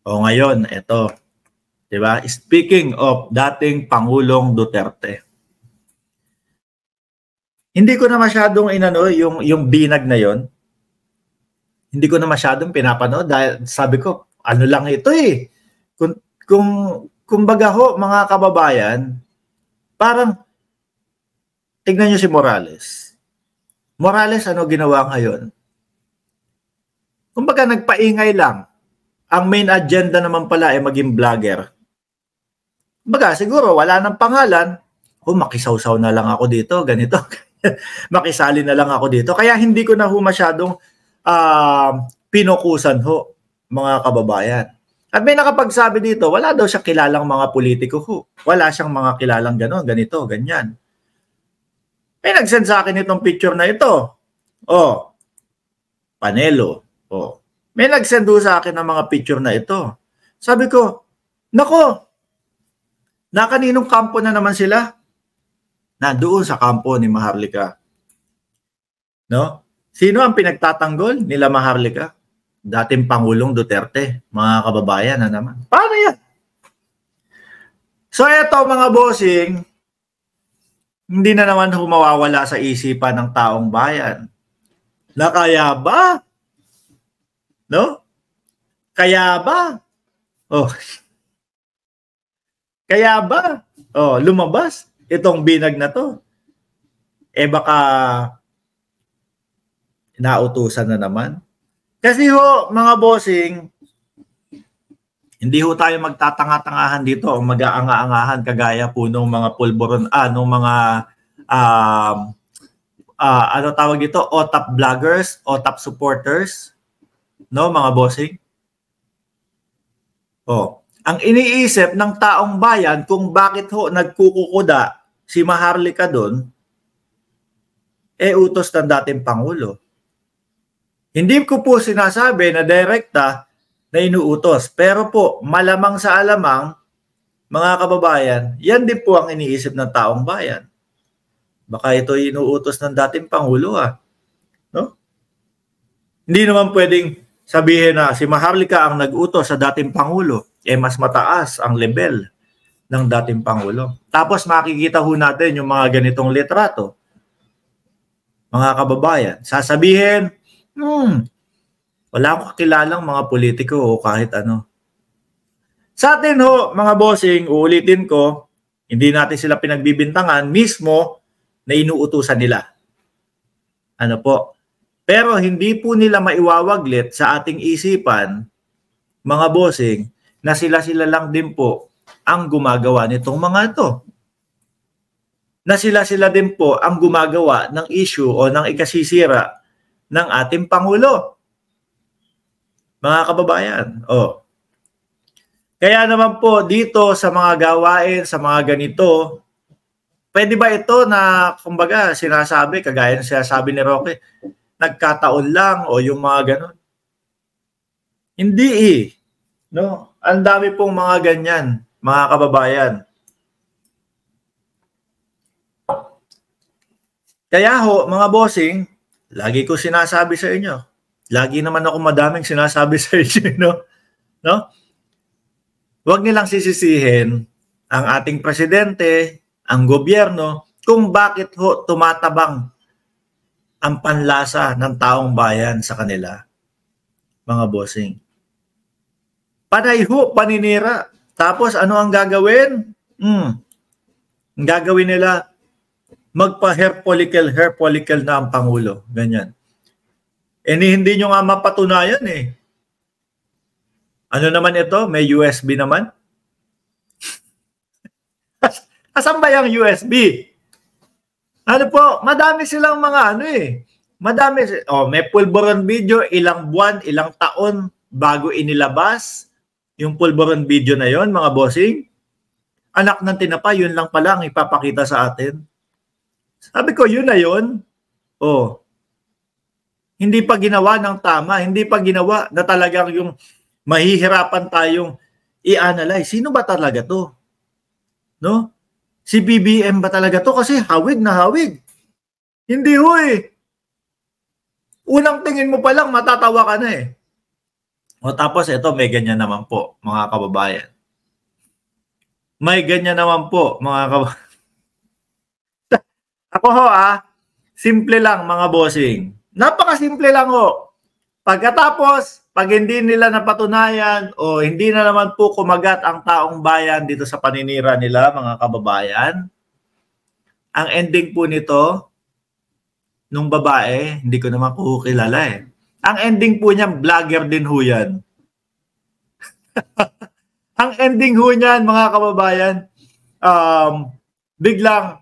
O ngayon, ito. Diba? Speaking of dating Pangulong Duterte. Hindi ko na masyadong yung binag na yon. Hindi ko na masyadong pinapanood dahil sabi ko, ano lang ito eh. Kumbaga ho, mga kababayan, parang tignan nyo si Morales. Morales, ano ginawa ngayon? Kumbaga nagpaingay lang. Ang main agenda naman pala ay maging vlogger. Kumbaga siguro wala nang pangalan, makisawsaw na lang ako dito, ganito. Makisali na lang ako dito. Kaya hindi ko na ho masyadong pinukusan ho, mga kababayan. At may nakapagsabi dito, wala daw siya kilalang mga politiko ho. Wala siyang mga kilalang gano'n, ganito, ganyan. May nagsend sa akin itong picture na ito. Panelo. May nagsend sa akin ng mga picture na ito. Sabi ko, nako, na kaninong kampo na naman sila? Nandoon sa kampo ni Maharlika. No? Sino ang pinagtatanggol nila Maharlika? Dating Pangulong Duterte, mga kababayan na naman. Paano yan? So eto mga bossing, hindi na naman mawawala sa isipan ng taong bayan. Na kaya ba? No? Kaya ba? Kaya ba? Lumabas itong binag na to. Baka nautusan na naman. Kasi ho, mga bossing, hindi ho tayo magtatanga-tangahan dito o mag-aanga-angahan kagaya po nung mga pulburon, nung mga ano tawag dito, OTAP vloggers, OTAP supporters, no mga bossing? Ang iniisip ng taong bayan kung bakit ho nagkukukuda si Maharlika doon, utos ng dating Pangulo. Hindi ko po sinasabi na direkta na inuutos. Pero po, malamang sa alamang, mga kababayan, yan din po ang iniisip ng taong bayan. Baka ito inuutos ng dating Pangulo no? Hindi naman pwedeng sabihin na si Maharlika ang nag-utos sa dating Pangulo. Mas mataas ang level ng dating Pangulo. Tapos makikita ho natin yung mga ganitong litrato. Mga kababayan, sasabihin, wala akong kakilalang mga politiko o kahit ano. Sa atin ho, mga bossing, uulitin ko, hindi natin sila pinagbibintangan mismo na inuutusan nila. Ano po? Pero hindi po nila maiwawaglit sa ating isipan, mga bossing, na sila-sila lang din po ang gumagawa nitong mga ito. Na sila-sila din po ang gumagawa ng issue o ng ikasisira ng ating Pangulo. Mga kababayan, Kaya naman po dito sa mga gawain, sa mga ganito, pwede ba ito na kumbaga sinasabi, kagaya ng sinasabi ni Roque, nagkataon lang o yung mga ganon? Hindi no? Ang dami pong mga ganyan, mga kababayan. Kaya ho, mga bossing, lagi ko sinasabi sa inyo, lagi naman ako madaming sinasabi sa inyo, no? Huwag nilang sisisihin ang ating presidente, ang gobyerno, kung bakit ho tumatabang ang panlasa ng taong bayan sa kanila, mga bossing. Panay ho, paninira. Tapos ano ang gagawin? Ang gagawin nila, magpa-hair follicle na ang Pangulo. Ganyan. Hindi nyo nga mapatunayan Ano naman ito? May USB naman? Asan ba yung USB? Ano po? Madami silang mga Madami. May pulburon video, ilang buwan, ilang taon bago inilabas yung pulburon video na yon, mga bossing. Anak ng tinapa, yun lang pala ang ipapakita sa atin. Sabi ko, yun na yun. Hindi pa ginawa ng tama, hindi pa ginawa na talagang yung mahihirapan tayong i-analyze. Sino ba talaga to? No? Si BBM ba talaga to? Kasi hawig na hawig. Hindi ho Unang tingin mo pa lang, matatawa ka na O tapos ito, may ganyan naman po, mga kababayan. May ganyan naman po, mga kababayan. Ako ho simple lang mga bossing. Napakasimple lang ho. Pagkatapos, pag hindi nila napatunayan o hindi na naman po kumagat ang taong bayan dito sa paninira nila, mga kababayan, ang ending po nito, nung babae, hindi ko naman po kilala eh. Ang ending po niyan, vlogger din ho yan. Ang ending ho niyan, mga kababayan, biglang,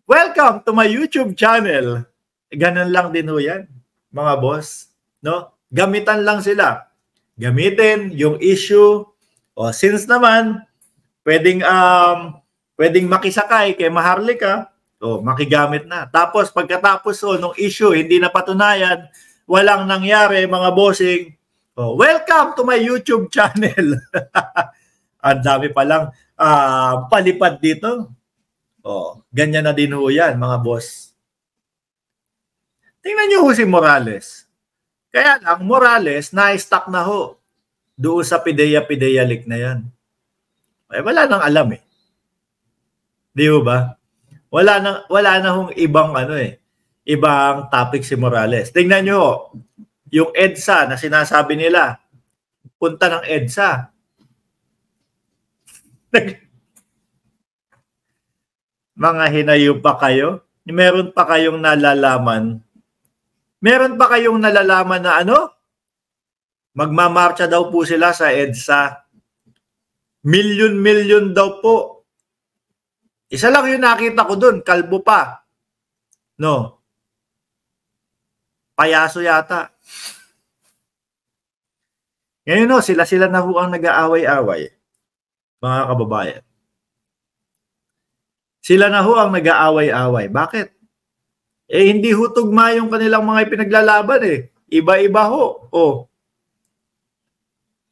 welcome to my YouTube channel. Ganun lang din ho yan, mga boss. No? Gamitan lang sila. Gamitin yung issue. O since naman, pwedeng makisakay kay Maharlika, makigamit na. Tapos pagkatapos nung issue, hindi na patunayan, walang nangyari, mga bossing, welcome to my YouTube channel. Ang dami palang palipad dito. Ganyan na din ho yan, mga boss. Tingnan nyo ho si Morales. Kaya lang, Morales, na-stuck na ho doon sa PIDEA leak na yan. Wala nang alam eh. Di ba? Wala na hong ibang ibang topic si Morales. Tingnan nyo, yung EDSA na sinasabi nila, punta ng EDSA. Mga hinayo pa kayo? Meron pa kayong nalalaman? Meron pa kayong nalalaman na magmamarcha daw po sila sa EDSA. Milyon daw po. Isa lang yung nakita ko dun, kalbo pa. No. Payaso yata. Ngayon sila na ho ang nag-aaway-away. Mga kababayan. Sila na ho ang nag-aaway-away. Bakit? Hindi ho tugma yung kanilang mga ipinaglalaban eh. Iba-iba ho.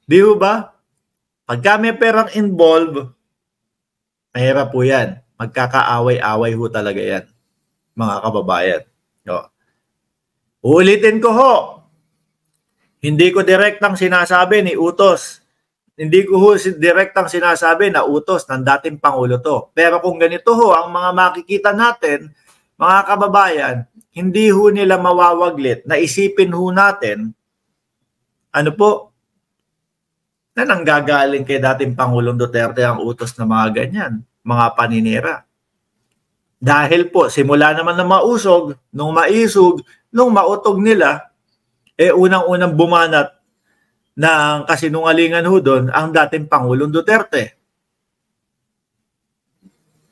Di ho ba? Pagka may perang involved, mahirap po yan. Magkakaaway-away ho talaga yan, mga kababayan. Uulitin ko ho. Hindi ko direktang sinasabi ni utos. Hindi ko ho direktang sinasabi na utos ng dating Pangulo to. Pero kung ganito ho, ang mga makikita natin, mga kababayan, hindi ho nila mawawaglit na isipin ho natin, na nanggagaling kay dating Pangulong Duterte ang utos na mga ganyan, mga paninira. Dahil po, simula naman na mausog, nung maisog, nung mautog nila, unang-unang bumanat ng kasinungalingan ho doon ang dating Pangulong Duterte.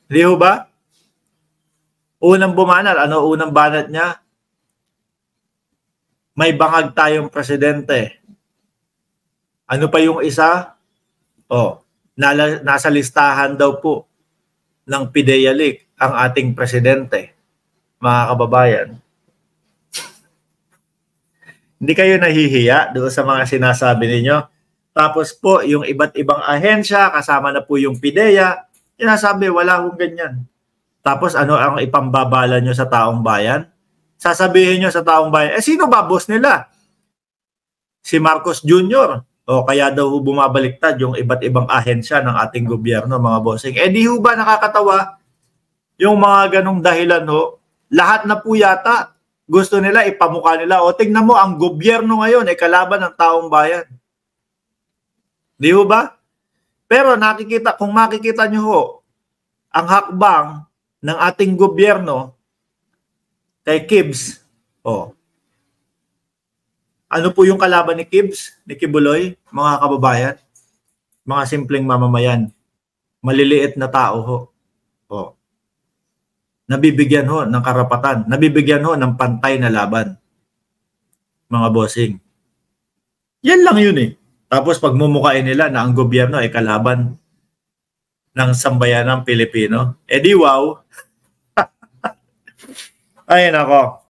Di ho ba? Unang bumanat, unang banat niya? May bangag tayong presidente. Ano pa yung isa? Nasa listahan daw po ng PIDEA leak ang ating presidente, mga kababayan. Hindi kayo nahihiya doon sa mga sinasabi ninyo? Tapos po, yung iba't ibang ahensya, kasama na po yung PIDEA, sinasabi, wala akong ganyan. Tapos ano ang ipambabala nyo sa taong bayan? Sasabihin nyo sa taong bayan, sino ba boss nila? Si Marcos Jr. Kaya daw bumabaliktad yung iba't ibang ahensya ng ating gobyerno, mga bossing. Di ho ba nakakatawa yung mga ganong dahilan ho? Lahat na po yata gusto nila ipamukha nila. Tingnan mo, ang gobyerno ngayon ay kalaban ng taong bayan. Di ho ba? Pero kung makikita nyo ho, ang hakbang ng ating gobyerno kay Kibs, ano po yung kalaban ni Kibs, ni Kibuloy, mga kababayan? Mga simpleng mamamayan. Maliliit na tao ho. Nabibigyan ho ng karapatan. Nabibigyan ho ng pantay na laban. Mga bossing. Yan lang yun eh. Tapos pagmumukain nila na ang gobyerno ay kalaban ng sambayanang Pilipino. Di wow. Ay nako.